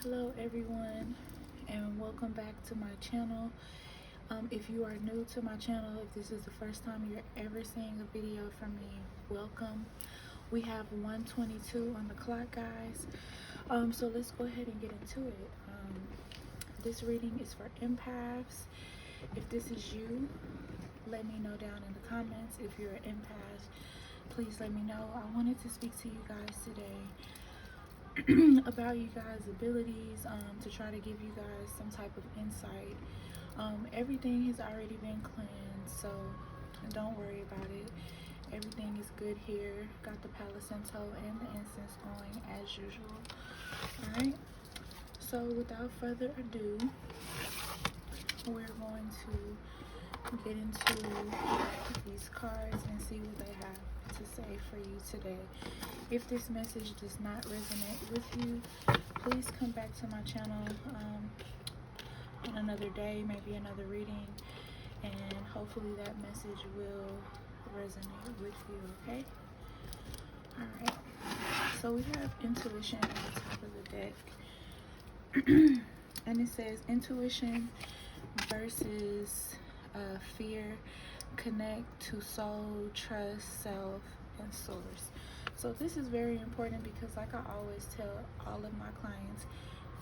Hello everyone, and welcome back to my channel. If you are new to my channel, if this is the first time you're ever seeing a video from me, welcome. We have 1:22 on the clock, guys. So let's go ahead and get into it. This reading is for empaths. If this is you, let me know down in the comments. If you're an empath, please let me know. I wanted to speak to you guys today about you guys' abilities, to try to give you guys some type of insight. Everything has already been cleansed, so don't worry about it. Everything is good here. Got the Palo Santo and the incense going as usual. Alright, so without further ado, we're going to get into these cards and see what they have to say for you today. If this message does not resonate with you, please come back to my channel on another day, maybe another reading, and hopefully that message will resonate with you, okay? Alright, so we have intuition at the top of the deck. And it says intuition versus fear. Connect to soul, trust, self, and source. So this is very important because, like I always tell all of my clients,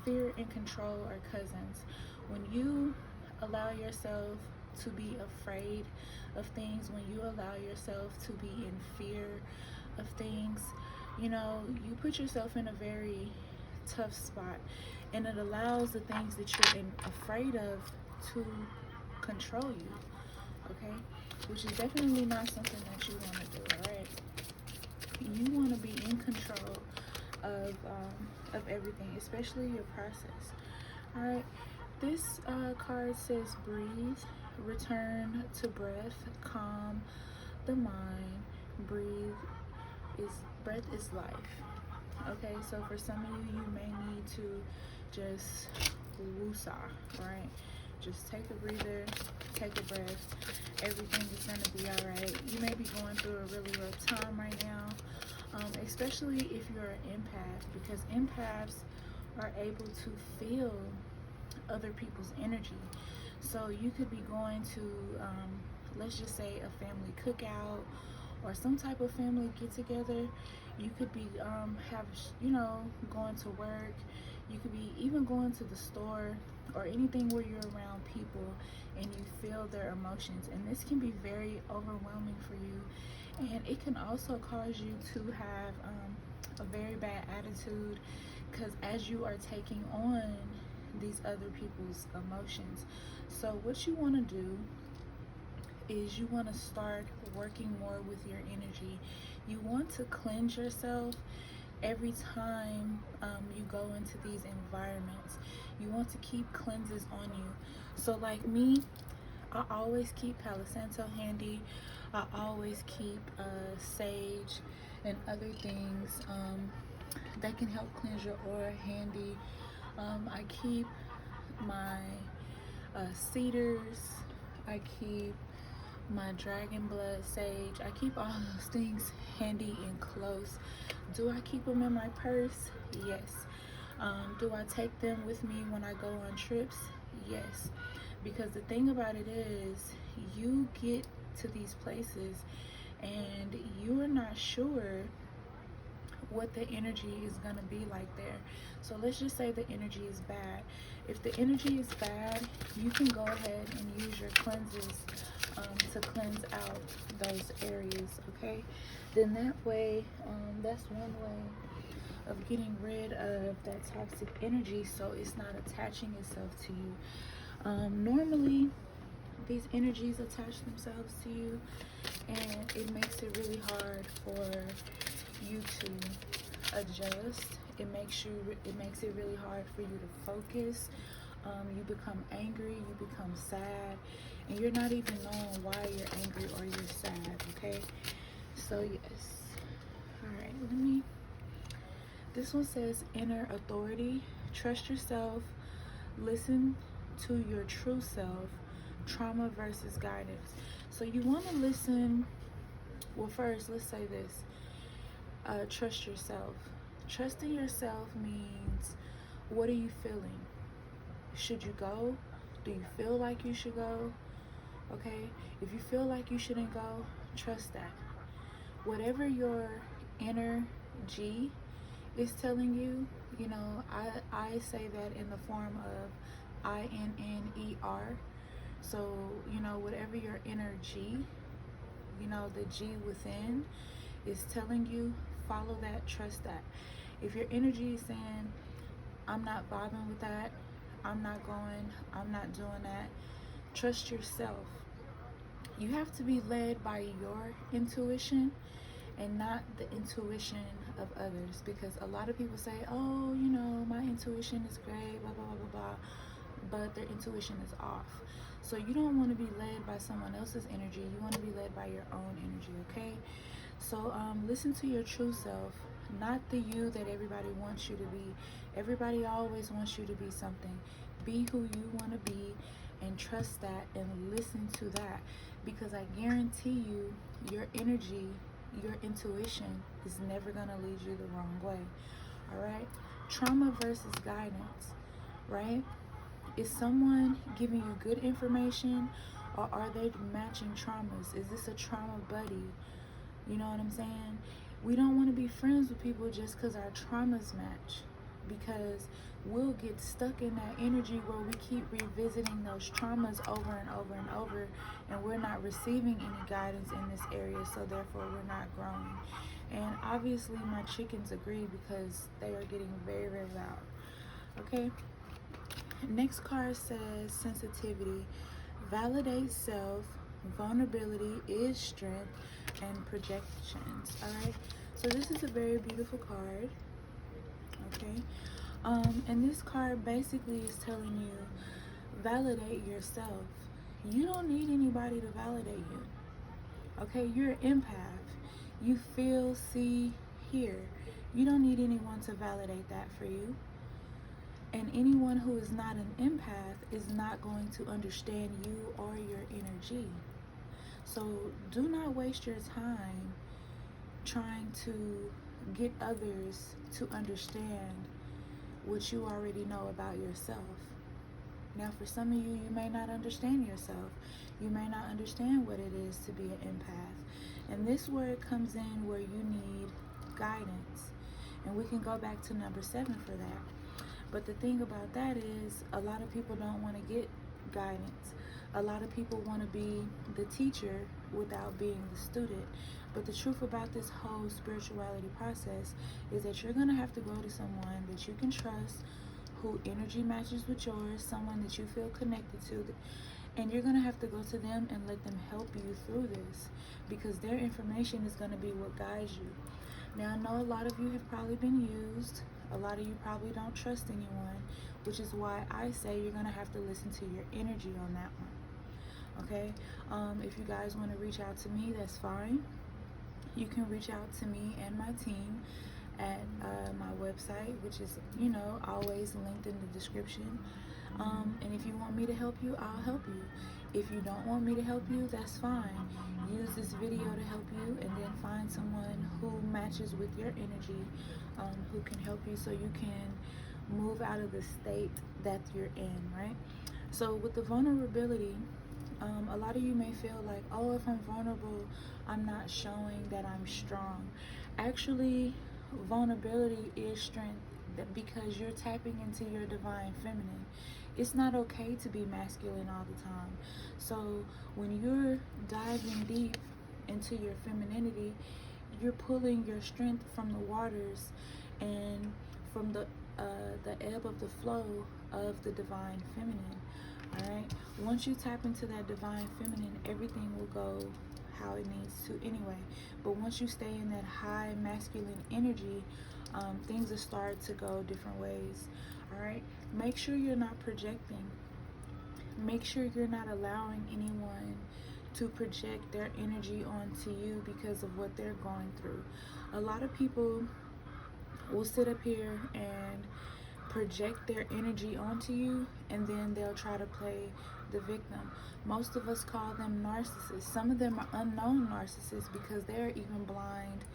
fear and control are cousins. When you allow yourself to be afraid of things, when you allow yourself to be in fear of things, you know, you put yourself in a very tough spot, and it allows the things that you're afraid of to control you, okay? Which is definitely not something that you want to do, all right? You want to be in control of everything, especially your process. All right, this card says breathe, return to breath, calm the mind. Breath is life. Okay, so for some of you, you may need to just woosah, right? Just take a breather, take a breath. Everything is going to be all right. You may be going through a really rough time right now, especially if you're an empath, because empaths are able to feel other people's energy. So you could be going to, let's just say, a family cookout or some type of family get-together. You could be going to work. You could be even going to the store or anything where you're around people and you feel their emotions, and this can be very overwhelming for you, and it can also cause you to have a very bad attitude, because as you are taking on these other people's emotions. So what you want to do is you want to start working more with your energy. You want to cleanse yourself every time you go into these environments. You want to keep cleanses on you. So like me, I always keep Palo Santo handy. I always keep sage and other things that can help cleanse your aura handy. I keep my cedars. I keep my dragon blood sage. I keep all those things handy and close. Do I keep them in my purse? Yes. Do I take them with me when I go on trips? Yes. Because the thing about it is, you get to these places and you are not sure what the energy is going to be like there. So let's just say the energy is bad. If the energy is bad, you can go ahead and use your cleanses to cleanse out those areas, okay? Then that way, that's one way of getting rid of that toxic energy, so it's not attaching itself to you. Normally, these energies attach themselves to you, and it makes it really hard for you to adjust. It makes it really hard for you to focus. You become angry, you become sad, and you're not even knowing why you're angry or you're sad, okay? So yes. Alright, this one says inner authority. Trust yourself, listen to your true self, trauma versus guidance. So you want to listen. Well, first, let's say this. Trust yourself. Trusting yourself means What are you feeling? Should you go? Do you feel like you should go? Okay, if you feel like you shouldn't go, trust that. Whatever your inner G is telling you, you know, I say that in the form of INNER. So, you know, whatever your inner G, you know, the G within is telling you, follow that, trust that. If your energy is saying, I'm not vibing with that, I'm not going, I'm not doing that, trust yourself. You have to be led by your intuition and not the intuition of others, because a lot of people say, oh, you know, my intuition is great, blah, blah, blah, blah, blah, but their intuition is off. So you don't want to be led by someone else's energy. You want to be led by your own energy, okay? So listen to your true self, not the you that everybody wants you to be. Everybody always wants you to be something. Be who you want to be and trust that and listen to that, because I guarantee you, your energy, your intuition is never going to lead you the wrong way. All right? Trauma versus guidance, right? Is someone giving you good information, or are they matching traumas? Is this a trauma buddy? You know what I'm saying? We don't want to be friends with people just because our traumas match, because we'll get stuck in that energy where we keep revisiting those traumas over and over and over, and we're not receiving any guidance in this area, so therefore we're not growing. And obviously my chickens agree, because they are getting very, very loud. Okay? Next card says sensitivity. Validate self. Vulnerability is strength, and projections. Alright, so this is a very beautiful card. Okay, and this card basically is telling you, validate yourself. You don't need anybody to validate you. Okay, you're an empath. You feel, see, hear. You don't need anyone to validate that for you. And anyone who is not an empath is not going to understand you or your energy. So do not waste your time trying to get others to understand what you already know about yourself. Now, for some of you, you may not understand yourself. You may not understand what it is to be an empath. And this word comes in where you need guidance. And we can go back to number 7 for that. But the thing about that is, a lot of people don't want to get guidance. A lot of people want to be the teacher without being the student. But the truth about this whole spirituality process is that you're going to have to go to someone that you can trust, who energy matches with yours, someone that you feel connected to, and you're going to have to go to them and let them help you through this, because their information is going to be what guides you. Now, I know a lot of you have probably been used. A lot of you probably don't trust anyone, which is why I say you're going to have to listen to your energy on that one. Okay? If you guys want to reach out to me, that's fine. You can reach out to me and my team at my website, which is, you know, always linked in the description. And if you want me to help you, I'll help you. If you don't want me to help you, that's fine. Use this video to help you, and then find someone who matches with your energy, who can help you so you can move out of the state that you're in, right? So with the vulnerability, a lot of you may feel like, oh, if I'm vulnerable, I'm not showing that I'm strong. Actually, vulnerability is strength, because you're tapping into your divine feminine. It's not okay to be masculine all the time. So when you're diving deep into your femininity, you're pulling your strength from the waters and from the ebb of the flow of the divine feminine. All right, once you tap into that divine feminine, everything will go how it needs to anyway. But once you stay in that high masculine energy, things will start to go different ways. All right, make sure you're not projecting. Make sure you're not allowing anyone to project their energy onto you because of what they're going through. A lot of people will sit up here and project their energy onto you, and then they'll try to play the victim. Most of us call them narcissists. Some of them are unknown narcissists because they're even blind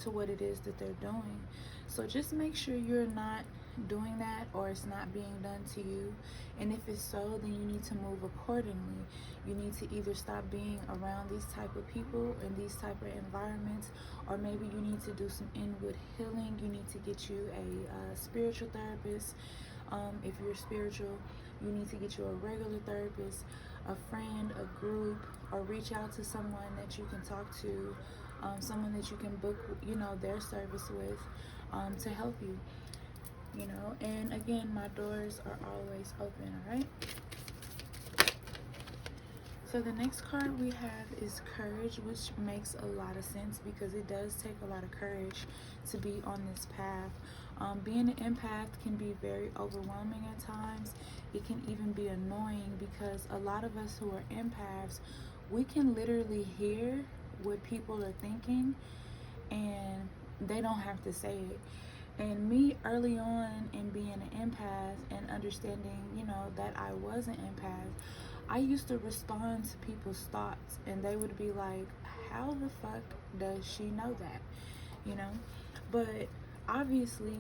to what it is that they're doing. So just make sure you're not doing that, or it's not being done to you. And if it's so, then you need to move accordingly. You need to either stop being around these type of people and these type of environments, or maybe you need to do some inward healing. You need to get you a spiritual therapist. If you're spiritual, you need to get you a regular therapist, a friend, a group, or reach out to someone that you can talk to, someone that you can book, their service with, to help you. And again, my doors are always open. All right. So the next card we have is courage, which makes a lot of sense because it does take a lot of courage to be on this path. Being an empath can be very overwhelming at times. It can even be annoying because a lot of us who are empaths, we can literally hear what people are thinking and they don't have to say it. And me early on in being an empath and understanding, that I was an empath, I used to respond to people's thoughts and they would be like, how the fuck does she know that? But obviously,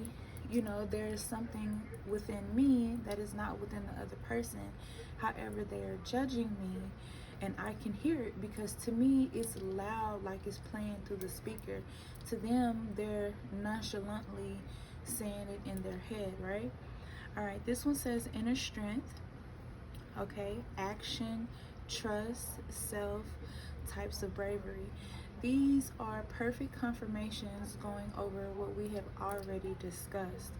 there's something within me that is not within the other person. However, they are judging me and I can hear it because to me it's loud, like it's playing through the speaker. To them, they're nonchalantly saying it in their head, right? All right, this one says inner strength, okay, action, trust, self, types of bravery. These are perfect confirmations going over what we have already discussed,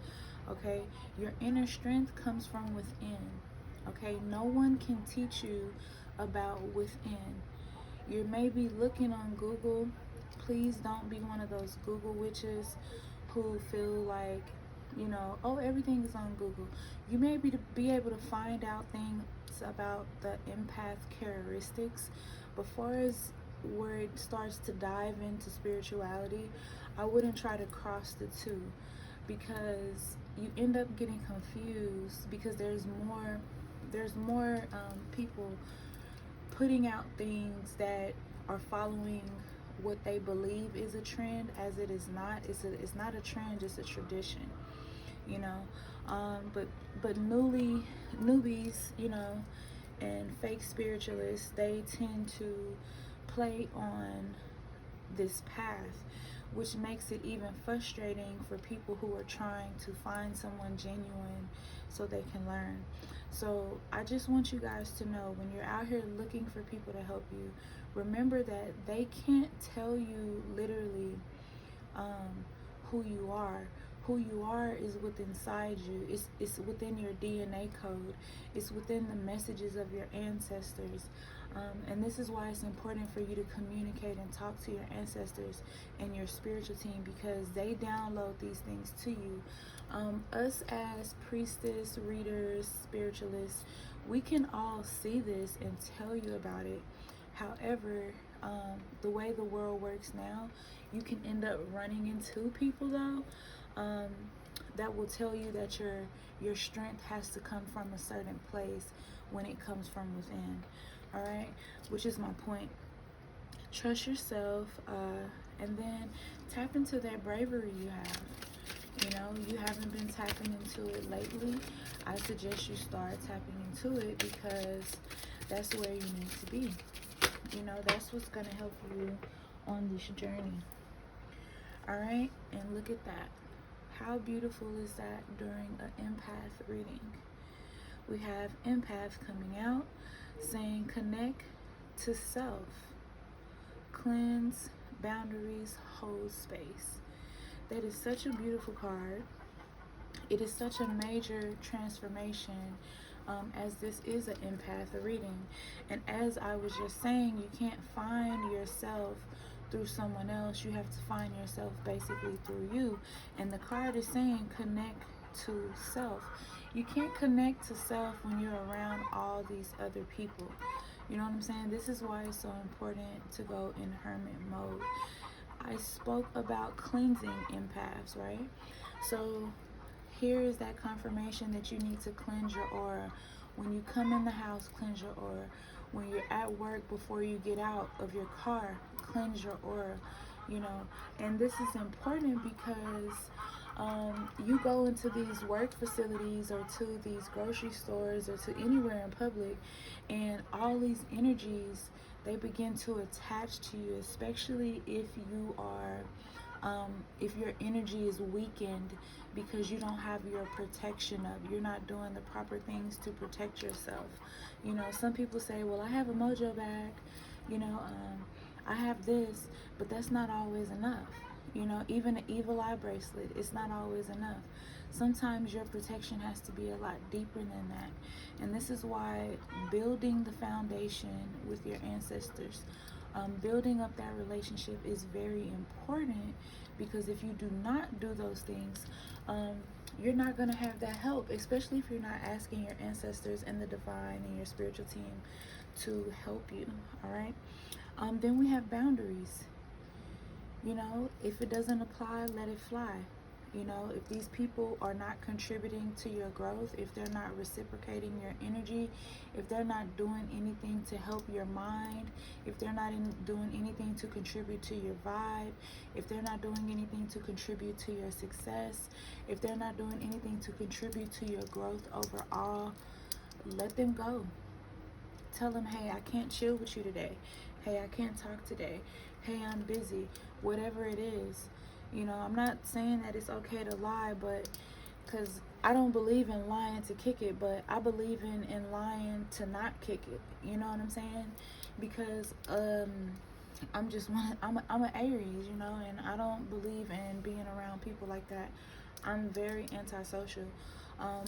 okay? Your inner strength comes from within, okay? No one can teach you about within. You may be looking on Google. Please don't be one of those Google witches who feel like, oh, everything is on Google. You may be able to find out things about the empath characteristics, but far as where it starts to dive into spirituality, I wouldn't try to cross the two because you end up getting confused because there's more people putting out things that are following what they believe is a trend, as it is not. It's not a trend, it's a tradition, but newbies, and fake spiritualists, they tend to play on this path, which makes it even frustrating for people who are trying to find someone genuine so they can learn. So I just want you guys to know, when you're out here looking for people to help you, remember that they can't tell you literally who you are. Who you are is within inside you. It's within your DNA code. It's within the messages of your ancestors. And this is why it's important for you to communicate and talk to your ancestors and your spiritual team, because they download these things to you. Us as priestess, readers, spiritualists, we can all see this and tell you about it. However, the way the world works now, you can end up running into people though that will tell you that your strength has to come from a certain place when it comes from within. All right, which is my point. Trust yourself, and then tap into that bravery you have. You haven't been tapping into it lately. I suggest you start tapping into it because that's where you need to be. That's what's going to help you on this journey. All right, and look at that. How beautiful is that during an empath reading? We have empath coming out saying connect to self, cleanse, boundaries, hold space. That is such a beautiful card. It is such a major transformation, as this is an empath reading. And as I was just saying, you can't find yourself through someone else. You have to find yourself basically through you. And the card is saying connect to self. You can't connect to self when you're around all these other people. You know what I'm saying? This is why it's so important to go in hermit mode. I spoke about cleansing empaths, right? So here is that confirmation that you need to cleanse your aura. When you come in the house, cleanse your aura. When you're at work, before you get out of your car, cleanse your aura. And this is important because You go into these work facilities or to these grocery stores or to anywhere in public, and all these energies, they begin to attach to you, especially if you are if your energy is weakened because you don't have your protection up, you're not doing the proper things to protect yourself. You know, some people say, well, I have a mojo bag, you know, I have this, but that's not always enough. You know, even an evil eye bracelet, it's not always enough. Sometimes your protection has to be a lot deeper than that. And this is why building the foundation with your ancestors, building up that relationship is very important, because if you do not do those things, you're not going to have that help, especially if you're not asking your ancestors and the divine and your spiritual team to help you. All right. Then we have boundaries. You know, if it doesn't apply, let it fly. You know, if these people are not contributing to your growth, if they're not reciprocating your energy, if they're not doing anything to help your mind, if they're not doing anything to contribute to your vibe, if they're not doing anything to contribute to your success, if they're not doing anything to contribute to your growth overall, let them go. Tell them, hey, I can't chill with you today. Hey, I can't talk today. Hey, I'm busy. Whatever it is. You know, I'm not saying that it's okay to lie, but because I don't believe in lying to kick it, but I believe in lying to not kick it. You know what I'm saying? Because I'm just I'm an Aries, you know, and I don't believe in being around people like that. I'm very antisocial.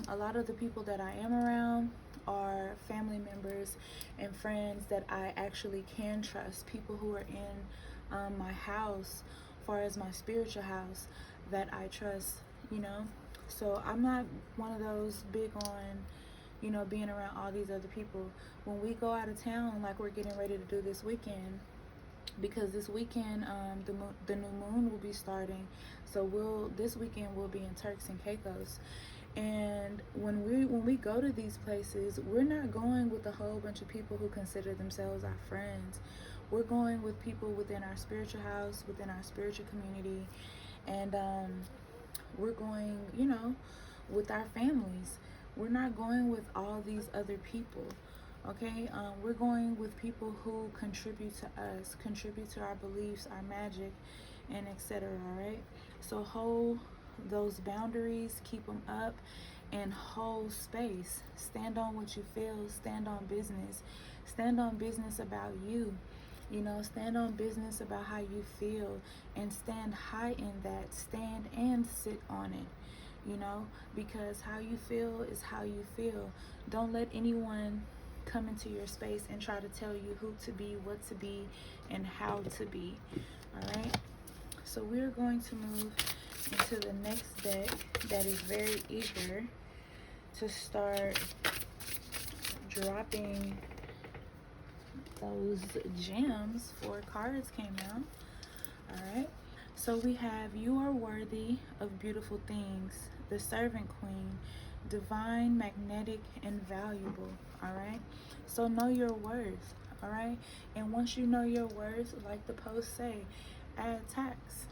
A lot of the people that I am around are family members and friends that I actually can trust. People who are in my house, far as my spiritual house, that I trust, you know. So I'm not one of those big on, you know, being around all these other people. When we go out of town, like we're getting ready to do this weekend, because this weekend the new moon will be starting, so this weekend we'll be in Turks and Caicos. And when we go to these places, we're not going with a whole bunch of people who consider themselves our friends. We're going with people within our spiritual house, within our spiritual community, and we're going, you know, with our families. We're not going with all these other people, okay? We're going with people who contribute to us, contribute to our beliefs, our magic, and etc. All right? So hold those boundaries, keep them up, and hold space. Stand on what you feel. Stand on business. Stand on business about you. You know, stand on business about how you feel, and stand high in that. Stand and sit on it, you know, because how you feel is how you feel. Don't let anyone come into your space and try to tell you who to be, what to be, and how to be. All right. So we're going to move into the next deck that is very eager to start dropping those gems. 4 cards came out. All right. So we have you are worthy of beautiful things, the servant queen, divine, magnetic, and valuable. All right. So know your worth. All right. And once you know your worth, like the post say, add tax.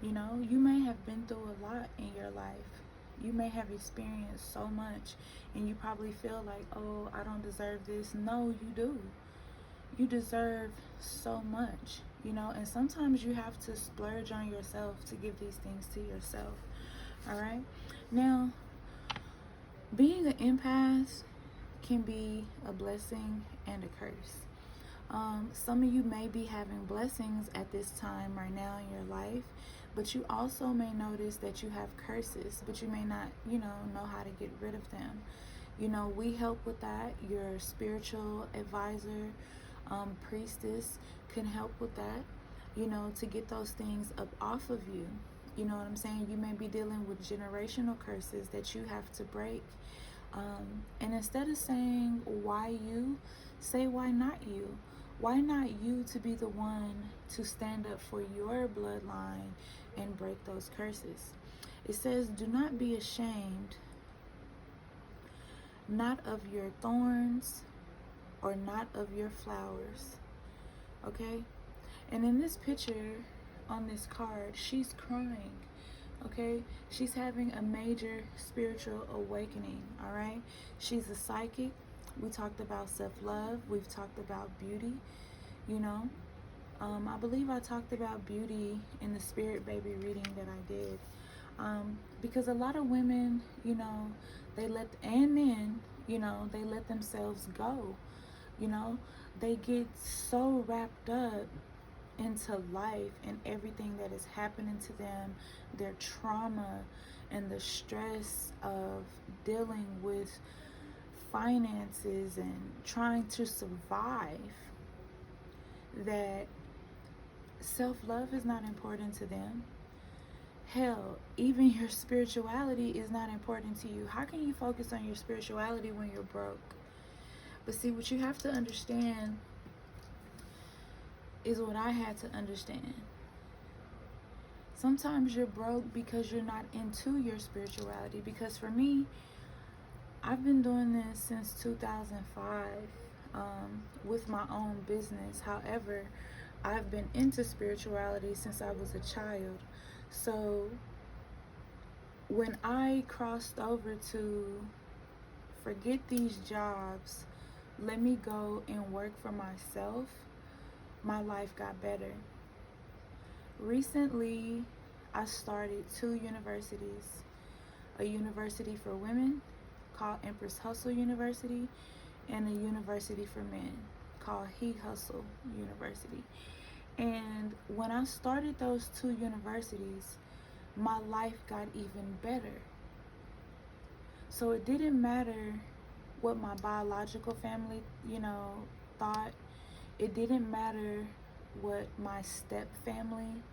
You know, you may have been through a lot in your life. You may have experienced so much, and you probably feel like, oh, I don't deserve this. No, you do. You deserve so much, you know, and sometimes you have to splurge on yourself to give these things to yourself. All right. Now, being an empath can be a blessing and a curse. Some of you may be having blessings at this time right now in your life, but you also may notice that you have curses, but you may not, you know how to get rid of them. You know, we help with that. Your spiritual advisor, priestess can help with that, you know, to get those things up off of you. You know what I'm saying? You may be dealing with generational curses that you have to break. And instead of saying, why you, say, why not you? Why not you to be the one to stand up for your bloodline and break those curses? It says, do not be ashamed, not of your thorns or not of your flowers. Okay? And in this picture on this card, she's crying. Okay, she's having a major spiritual awakening. All right, she's a psychic. We talked about self-love. We've talked about beauty. You know, I believe I talked about beauty in the spirit baby reading that I did. Because a lot of women, you know, and men, you know, they let themselves go. You know, they get so wrapped up into life and everything that is happening to them, their trauma and the stress of dealing with finances and trying to survive, that self-love is not important to them. Hell, even your spirituality is not important to you. How can you focus on your spirituality when you're broke? But see, what you have to understand is what I had to understand. Sometimes you're broke because you're not into your spirituality. Because for me, I've been doing this since 2005 with my own business. However, I've been into spirituality since I was a child. So when I crossed over to forget these jobs, let me go and work for myself, my life got better. Recently, I started 2 universities. A university for women called Empress Hustle University, and a university for men called He Hustle University. And when I started those 2 universities, my life got even better. So it didn't matter what my biological family, you know, thought. It didn't matter what my step family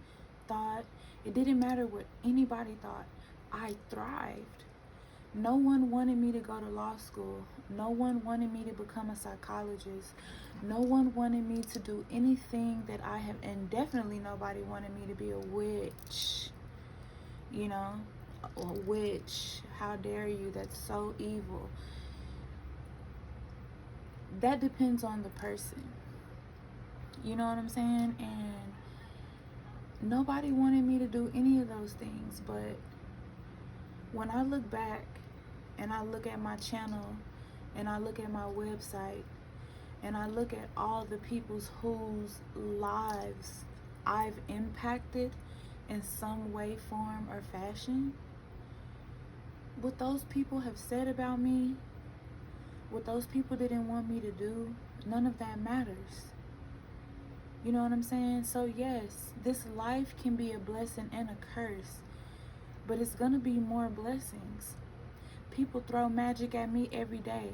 thought. It didn't matter what anybody thought. I thrived. No one wanted me to go to law school. No one wanted me to become a psychologist. No one wanted me to do anything that I have, and definitely nobody wanted me to be a witch. You know, a witch. How dare you? That's so evil. That depends on the person. You know what I'm saying? And nobody wanted me to do any of those things. But when I look back and I look at my channel and I look at my website and I look at all the people's whose lives I've impacted in some way, form, or fashion, what those people have said about me, what those people didn't want me to do, none of that matters. You know what I'm saying? So yes, this life can be a blessing and a curse, but it's gonna be more blessings. People throw magic at me every day.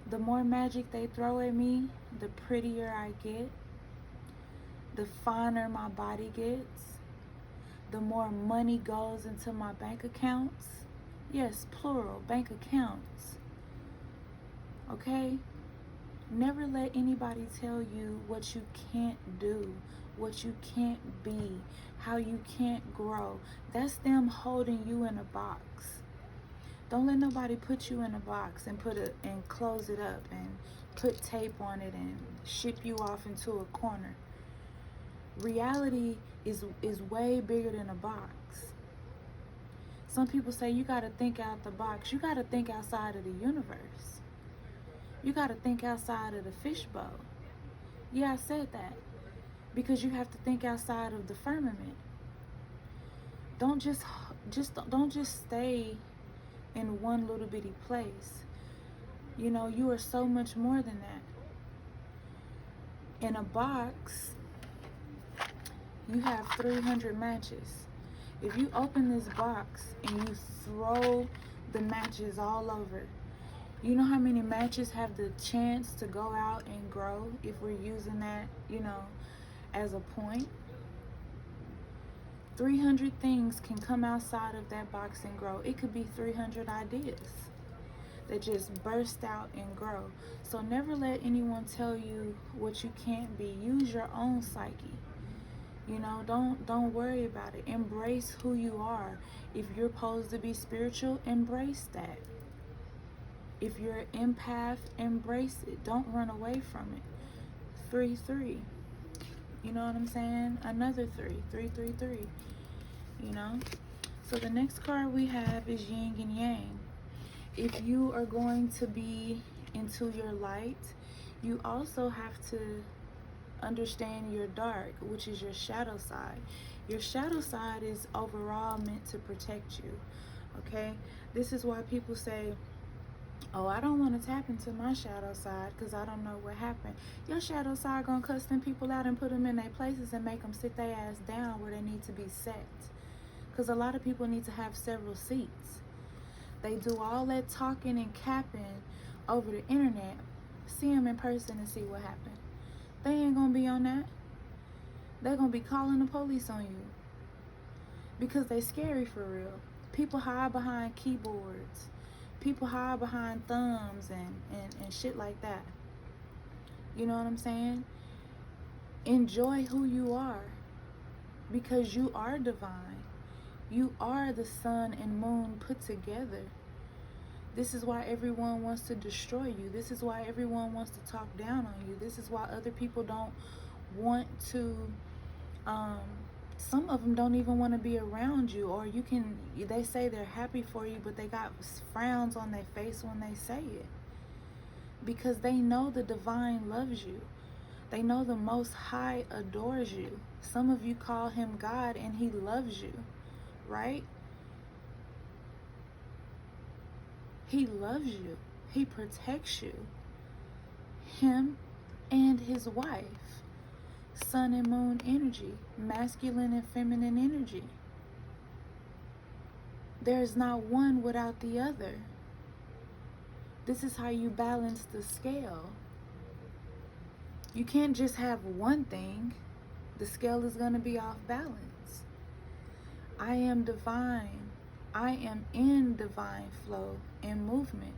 The more magic they throw at me, the prettier I get, the finer my body gets, the more money goes into my bank accounts. Yes, plural, bank accounts. Okay? Never let anybody tell you what you can't do, what you can't be, how you can't grow. That's them holding you in a box. Don't let nobody put you in a box and close it up and put tape on it and ship you off into a corner. Reality is way bigger than a box. Some people say you got to think out the box. You got to think outside of the universe. You got to think outside of the fishbowl. Yeah, I said that. Because you have to think outside of the firmament. Don't just stay in one little bitty place. You know, you are so much more than that. In a box, you have 300 matches. If you open this box and you throw the matches all over, you know how many matches have the chance to go out and grow if we're using that, you know, as a point? 300 things can come outside of that box and grow. It could be 300 ideas that just burst out and grow. So never let anyone tell you what you can't be. Use your own psyche. You know, don't worry about it. Embrace who you are. If you're supposed to be spiritual, embrace that. If you're an empath, embrace it. Don't run away from it. 3-3. You know what I'm saying? Another 3. 3-3-3. You know? So the next card we have is yin and yang. If you are going to be into your light, you also have to understand your dark, which is your shadow side. Your shadow side is overall meant to protect you, okay? This is why people say, oh, I don't want to tap into my shadow side because I don't know what happened. Your shadow side gonna cuss them people out and put them in their places and make them sit their ass down where they need to be set. Because a lot of people need to have several seats. They do all that talking and capping over the internet. See them in person and see what happened. They ain't gonna be on that. They're gonna be calling the police on you. Because they scary for real. People hide behind keyboards. People hide behind thumbs and shit like that. You know what I'm saying? Enjoy who you are. Because you are divine. You are the sun and moon put together. This is why everyone wants to destroy you. This is why everyone wants to talk down on you. This is why other people don't want to, some of them don't even want to be around you. Or they say they're happy for you, but they got frowns on their face when they say it. Because they know the divine loves you. They know the Most High adores you. Some of you call him God and he loves you, right? He loves you. He protects you. Him and his wife. Sun and moon energy. Masculine and feminine energy. There is not one without the other. This is how you balance the scale. You can't just have one thing. The scale is going to be off balance. I am divine. I am in divine flow and movement.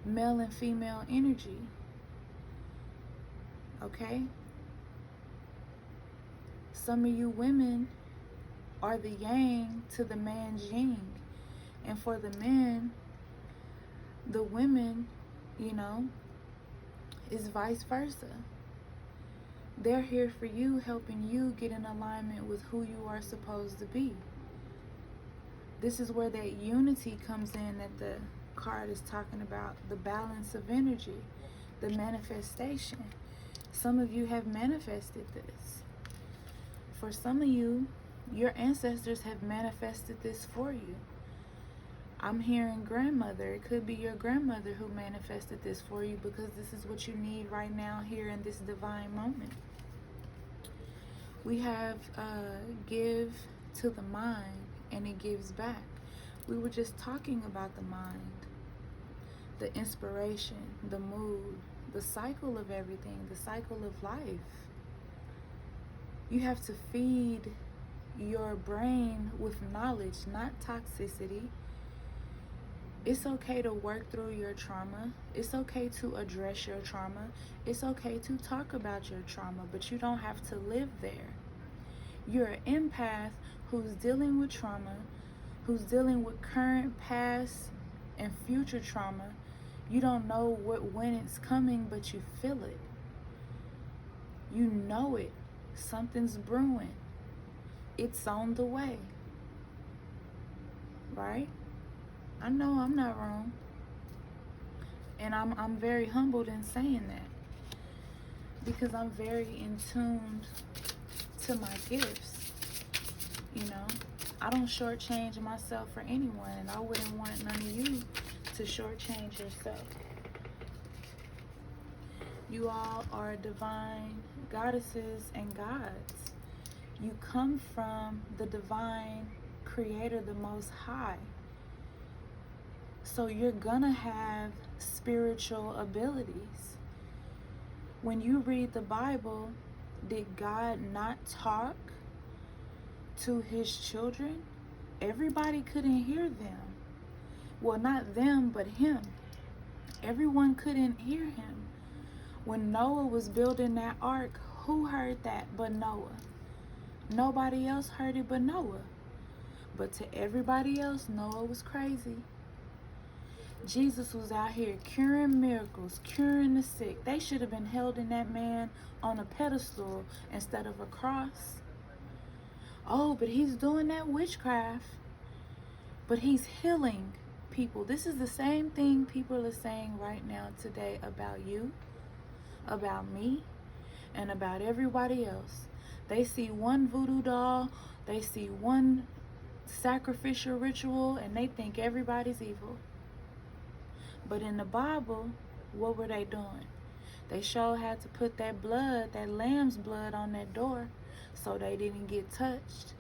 Male and female energy. Okay? Some of you women are the yang to the man's yin. And for the men, the women, is vice versa. They're here for you, helping you get in alignment with who you are supposed to be. This is where that unity comes in that the card is talking about, the balance of energy, the manifestation. Some of you have manifested this. For some of you, your ancestors have manifested this for you. I'm hearing grandmother. It could be your grandmother who manifested this for you because this is what you need right now here in this divine moment. We have give to the mind and it gives back. We were just talking about the mind, the inspiration, the mood, the cycle of everything, the cycle of life. You have to feed your brain with knowledge, not toxicity. It's okay to work through your trauma. It's okay to address your trauma. It's okay to talk about your trauma, but you don't have to live there. You're an empath who's dealing with trauma, who's dealing with current, past, and future trauma. You don't know when it's coming, but you feel it. You know it. Something's brewing. It's on the way. Right? I know I'm not wrong. And I'm very humbled in saying that. Because I'm very in tune to my gifts. I don't shortchange myself for anyone, and I wouldn't want none of you to shortchange yourself. You all are divine goddesses and gods. You come from the divine creator, the Most High. So you're gonna have spiritual abilities. When you read the Bible, did God not talk to his children? Everybody couldn't hear them. Well, not them, but him. Everyone couldn't hear him. When Noah was building that ark, who heard that but Noah? Nobody else heard it but Noah. But to everybody else, Noah was crazy. Jesus was out here curing miracles, curing the sick. They should have been held in that man on a pedestal instead of a cross. Oh, but he's doing that witchcraft. But he's healing people. This is the same thing people are saying right now today about you, about me, and about everybody else. They see one voodoo doll, they see one sacrificial ritual, and they think everybody's evil. But in the Bible, what were they doing? They sure had to put that blood, that lamb's blood, on that door so they didn't get touched.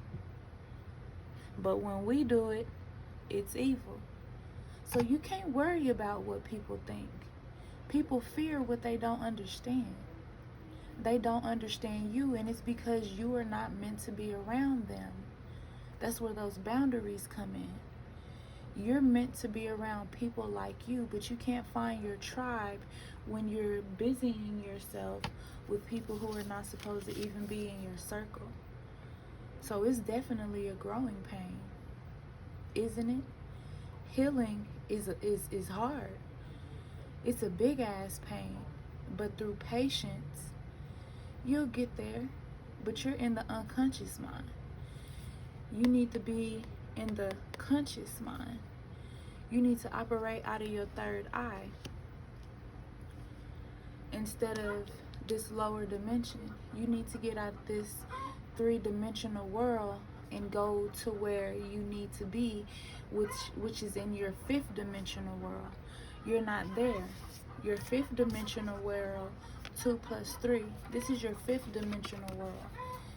But when we do it, it's evil. So you can't worry about what people think. People fear what they don't understand. They don't understand you, and it's because you are not meant to be around them. That's where those boundaries come in. You're meant to be around people like you, but you can't find your tribe when you're busying yourself with people who are not supposed to even be in your circle. So it's definitely a growing pain, isn't it? Healing is hard. It's a big ass pain, but through patience, you'll get there. But you're in the unconscious mind. You need to be in the conscious mind. You need to operate out of your third eye instead of this lower dimension. You need to get out of this three-dimensional world and go to where you need to be, which is in your fifth dimensional world. You're not there. Your fifth dimensional world, 2 + 3. This is your fifth dimensional world.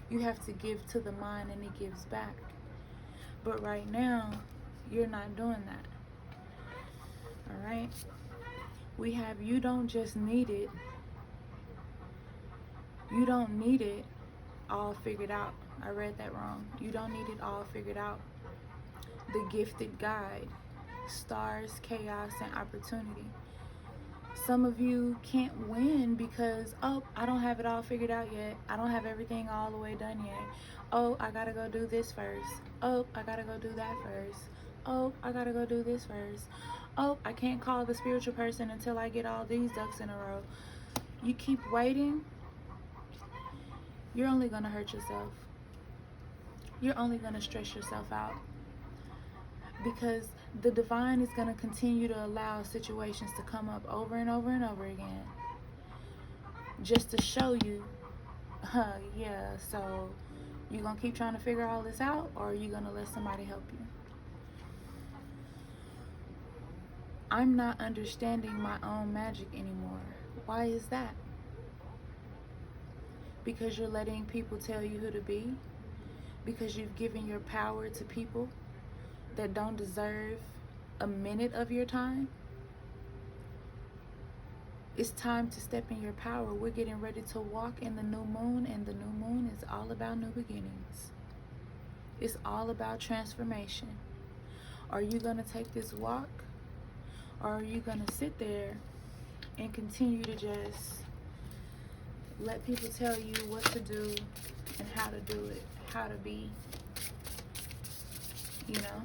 You have to give to the mind and it gives back. But right now, you're not doing that. All right? We have you don't just need it. You don't need it all figured out. I read that wrong. You don't need it all figured out. The gifted guide, stars, chaos, and opportunity. Some of you can't win because, oh, I don't have it all figured out yet. I don't have everything all the way done yet. Oh, I gotta go do this first. Oh, I gotta go do that first. Oh, I gotta go do this first. Oh, I can't call the spiritual person until I get all these ducks in a row. You keep waiting, you're only gonna hurt yourself. You're only gonna stress yourself out. Because the divine is going to continue to allow situations to come up over and over and over again, just to show you, yeah, so you're going to keep trying to figure all this out, or are you going to let somebody help you? I'm not understanding my own magic anymore. Why is that? Because you're letting people tell you who to be? Because you've given your power to people that don't deserve a minute of your time? It's time to step in your power. We're getting ready to walk in the new moon, and the new moon is all about new beginnings. It's all about transformation. Are you going to take this walk, or are you going to sit there and continue to just let people tell you what to do and how to do it, how to be, you know?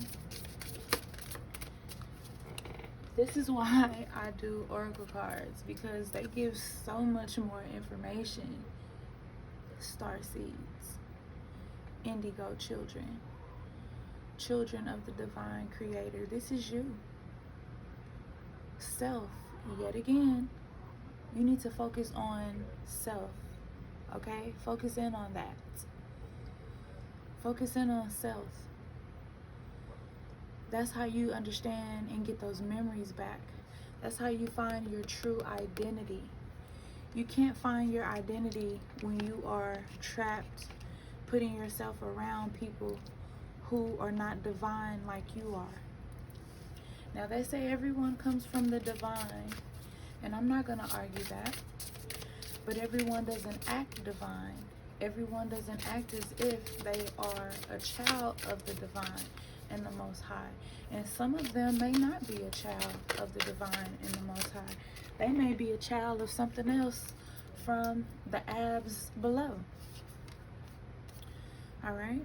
This is why I do oracle cards, because they give so much more information. Star seeds, indigo children, children of the divine creator. This is you. Self, yet again, you need to focus on self, okay? Focus in on that. Focus in on self. That's how you understand and get those memories back. That's how you find your true identity. You can't find your identity when you are trapped, putting yourself around people who are not divine like you are. Now, they say everyone comes from the divine, and I'm not going to argue that. But everyone doesn't act divine. Everyone doesn't act as if they are a child of the divine and the Most High. And some of them may not be a child of the divine and the Most High. They may be a child of something else from the abs below. All right?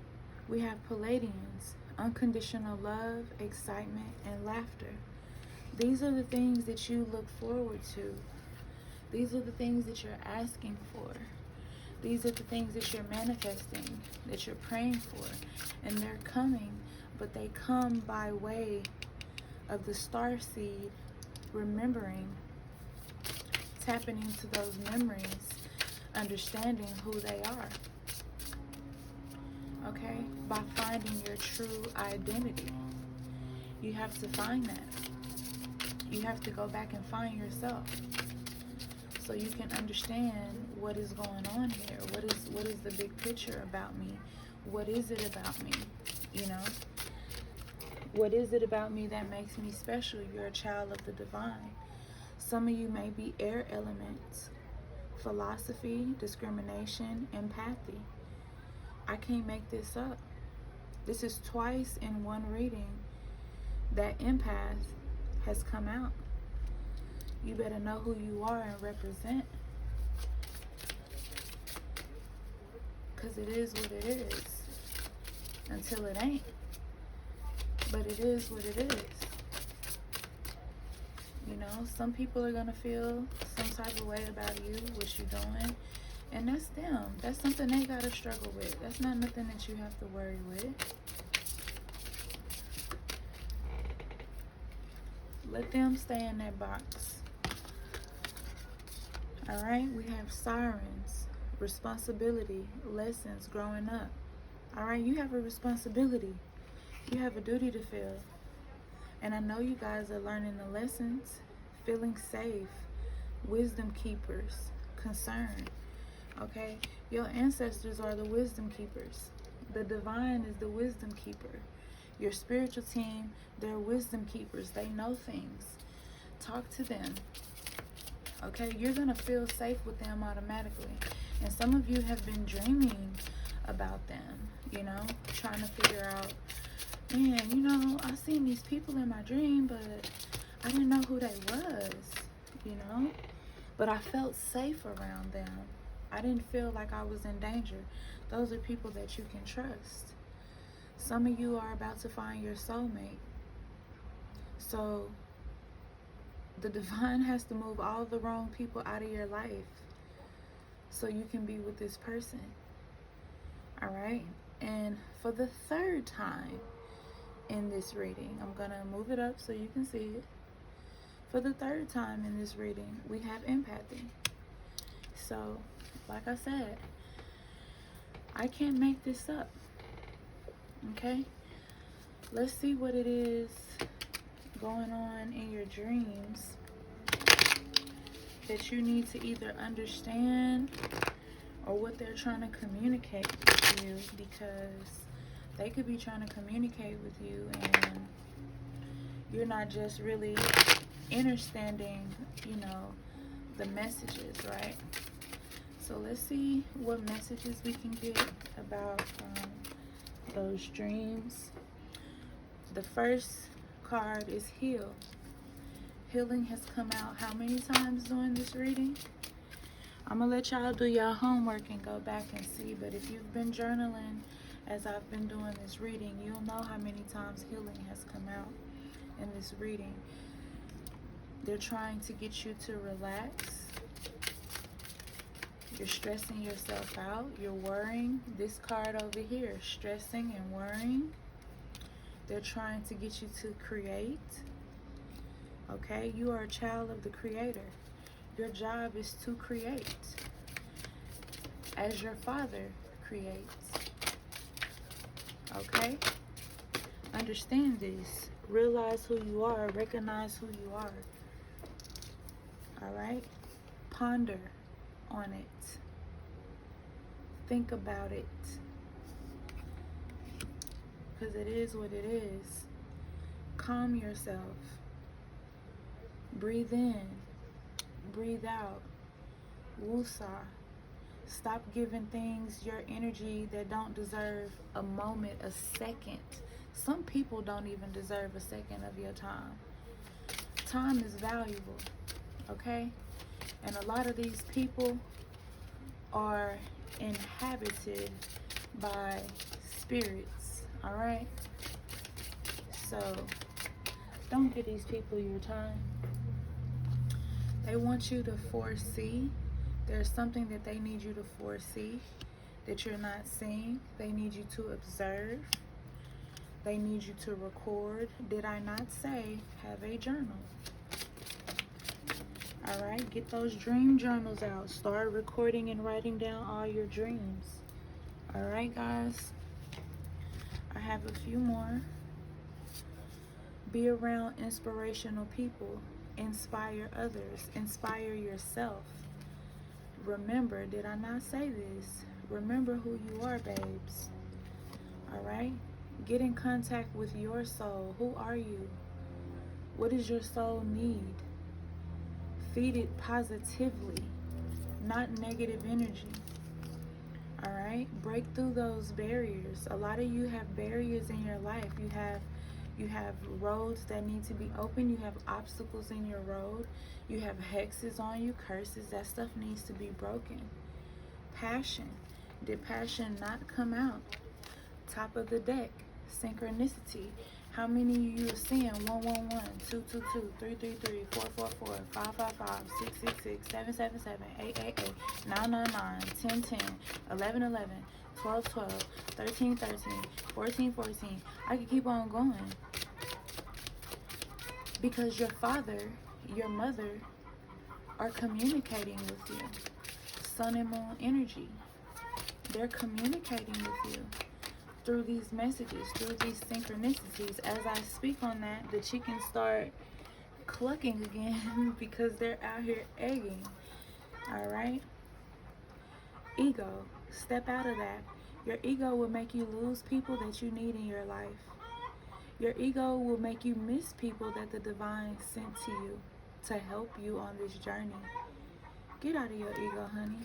We have Palladians, unconditional love, excitement, and laughter. These are the things that you look forward to. These are the things that you're asking for. These are the things that you're manifesting, that you're praying for, and they're coming, but they come by way of the star seed, remembering, tapping into those memories, understanding who they are. Okay? By finding your true identity. You have to find that. You have to go back and find yourself, so you can understand what is going on here. What is the big picture about me? What is it about me? You know? What is it about me that makes me special? You're a child of the divine. Some of you may be air elements. Philosophy, discrimination, empathy. I can't make this up. This is twice in one reading that empath has come out. You better know who you are and represent. Because it is what it is. Until it ain't. But it is what it is. You know, some people are going to feel some type of way about you, what you're doing. And that's them. That's something they got to struggle with. That's not nothing that you have to worry with. Let them stay in that box. Alright, we have sirens, responsibility, lessons growing up. Alright, you have a responsibility. You have a duty to feel. And I know you guys are learning the lessons, feeling safe, wisdom keepers, concern. Okay, your ancestors are the wisdom keepers. The divine is the wisdom keeper. Your spiritual team, they're wisdom keepers. They know things. Talk to them. Okay, you're going to feel safe with them automatically. And some of you have been dreaming about them, you know, trying to figure out, man, you know, I seen these people in my dream, but I didn't know who they was, you know. But I felt safe around them. I didn't feel like I was in danger. Those are people that you can trust. Some of you are about to find your soulmate. So the divine has to move all the wrong people out of your life so you can be with this person. All right? And for the third time in this reading, I'm going to move it up so you can see it. For the third time in this reading, we have empathy. So, like I said, I can't make this up. Okay? Let's see what it is going on in your dreams that you need to either understand or what they're trying to communicate with you, because they could be trying to communicate with you and you're not just really understanding, you know, the messages, right? So let's see what messages we can get about those dreams. The first card is heal. Healing has come out how many times during this reading? I'm gonna let y'all do your homework and go back and see, but if you've been journaling as I've been doing this reading, you'll know how many times healing has come out in this reading. They're trying to get you to relax. You're stressing yourself out. You're worrying. This card over here, stressing and worrying. They're trying to get you to create. Okay? You are a child of the Creator. Your job is to create as your Father creates. Okay? Understand this. Realize who you are. Recognize who you are. Alright? Ponder on it. Think about it. Because it is what it is. Calm yourself. Breathe in. Breathe out. Woosah. Stop giving things your energy that don't deserve a moment, a second. Some people don't even deserve a second of your time. Time is valuable, okay? And a lot of these people are inhabited by spirits, all right? So don't give these people your time. They want you to foresee There's something that they need you to foresee that you're not seeing. They need you to observe. They need you to record. Did I not say have a journal? All right, get those dream journals out. Start recording and writing down all your dreams. All right, guys. I have a few more. Be around inspirational people. Inspire others. Inspire yourself. Remember, did I not say this? Remember who you are, babes. All right? Get in contact with your soul. Who are you? What does your soul need? Feed it positively, not negative energy. All right? Break through those barriers. A lot of you have barriers in your life. You have roads that need to be open. You have obstacles in your road. You have hexes on you, curses. That stuff needs to be broken. Passion. Did passion not come out? Top of the deck. Synchronicity. How many of you are seeing 111, 222, 333, 444, 555, 666, 777, 888, 999, 1010, 1111, 1212, 1313, 1414? I could keep on going. Because your father, your mother are communicating with you. Sun and moon energy. They're communicating with you through these messages, through these synchronicities. As I speak on that, the chickens start clucking again because they're out here egging. All right? Ego. Step out of that. Your ego will make you lose people that you need in your life. Your ego will make you miss people that the divine sent to you to help you on this journey. Get out of your ego, honey.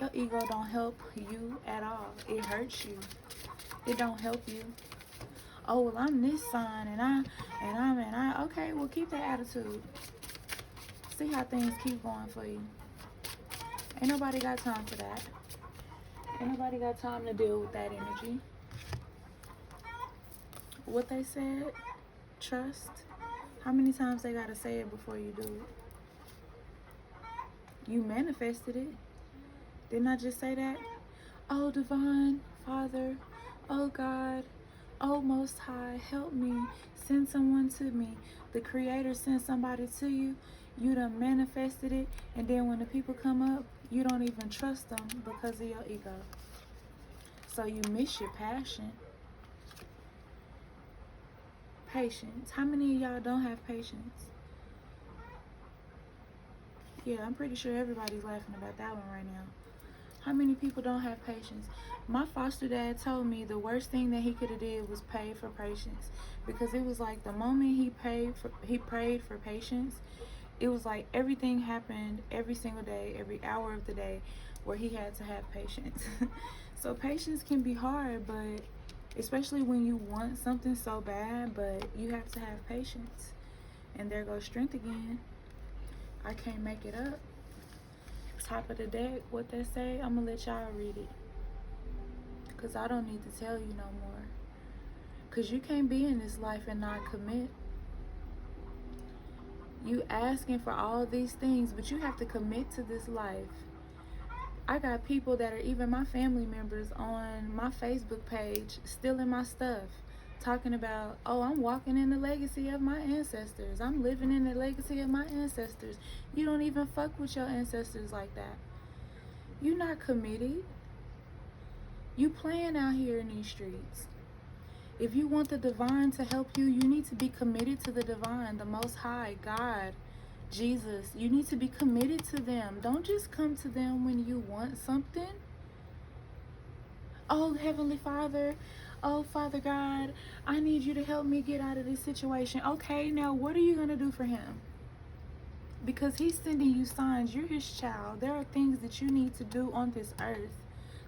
Your ego don't help you at all. It hurts you. It don't help you. Oh, well, I'm this sign and I. Okay, well, keep that attitude. See how things keep going for you. Ain't nobody got time for that. Ain't nobody got time to deal with that energy. What they said, trust. How many times they gotta say it before you do it? You manifested it. Didn't I just say that? Oh, divine Father, oh God, oh Most High, help me. Send someone to me. The Creator sent somebody to you. You done manifested it. And then when the people come up, you don't even trust them because of your ego. So you miss your passion. Patience. How many of y'all don't have patience? Yeah, I'm pretty sure everybody's laughing about that one right now. How many people don't have patience? My foster dad told me the worst thing that he could have did was pay for patience, because it was like the moment he prayed for patience, it was like everything happened every single day, every hour of the day, where he had to have patience. So patience can be hard, but especially when you want something so bad, but you have to have patience. And there goes strength again. I can't make it up. Top of the deck, what they say, I'm gonna let y'all read it, because I don't need to tell you no more. Because you can't be in this life and not commit. You asking for all these things, but you have to commit to this life. I got people that are even my family members on my Facebook page stealing my stuff, talking about, oh, I'm walking in the legacy of my ancestors. I'm living in the legacy of my ancestors. You don't even fuck with your ancestors like that. You're not committed. You playing out here in these streets. If you want the divine to help you, you need to be committed to the divine, the Most High, God, Jesus. You need to be committed to them. Don't just come to them when you want something. Oh, Heavenly Father, oh, Father God, I need you to help me get out of this situation. Okay, now what are you going to do for him? Because he's sending you signs. You're his child. There are things that you need to do on this earth.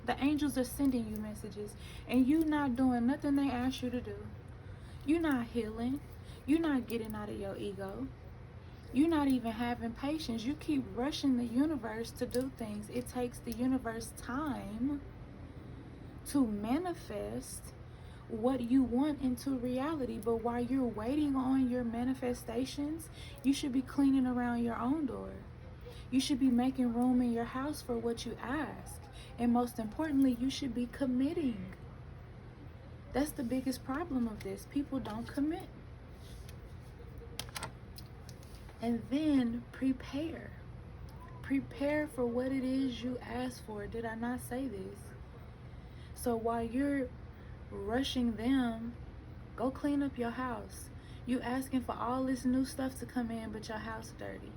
The angels are sending you messages, and you not doing nothing they ask you to do. You're not healing. You're not getting out of your ego. You're not even having patience. You keep rushing the universe to do things. It takes the universe time to manifest what you want into reality. But while you're waiting on your manifestations, you should be cleaning around your own door. You should be making room in your house for what you ask. And most importantly, you should be committing. That's the biggest problem of this. People don't commit. And then prepare. Prepare for what it is you ask for. Did I not say this? So while you're rushing them, go clean up your house. You asking for all this new stuff to come in, but your house dirty.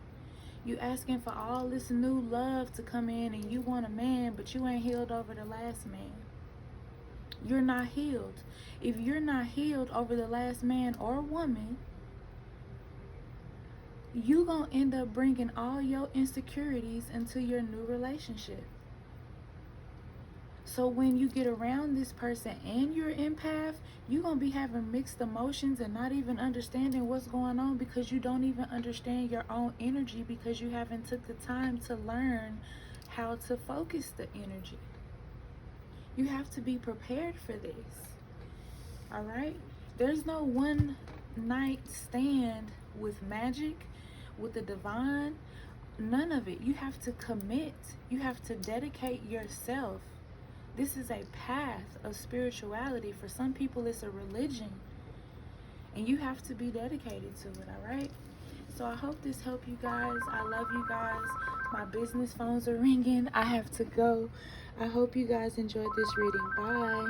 You asking for all this new love to come in, and you want a man, but you ain't healed over the last man. You're not healed. If you're not healed over the last man or woman, you gonna end up bringing all your insecurities into your new relationship. So when you get around this person and you're empath, you're going to be having mixed emotions and not even understanding what's going on, because you don't even understand your own energy, because you haven't took the time to learn how to focus the energy. You have to be prepared for this. All right? There's no one night stand with magic, with the divine. None of it. You have to commit. You have to dedicate yourself. This is a path of spirituality. For some people, it's a religion. And you have to be dedicated to it, all right? So I hope this helped you guys. I love you guys. My business phones are ringing. I have to go. I hope you guys enjoyed this reading. Bye.